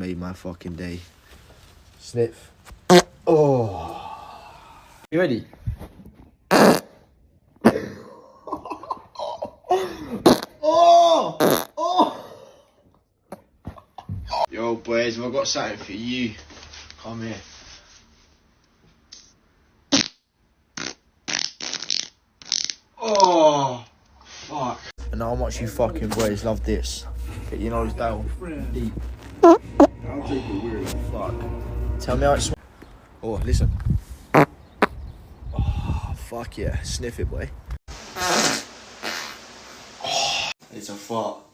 made my fucking day. Sniff. Oh. You ready? Oh! Oh! Yo, boys, I've got something for you. Come here. Oh, fuck. I know how much you fucking boys love this. Get your nose down. Deep. I'll take the weird. Fuck. Tell me how it smells. Oh, listen. Oh, fuck yeah. Sniff it, boy. Oh, it's a fart.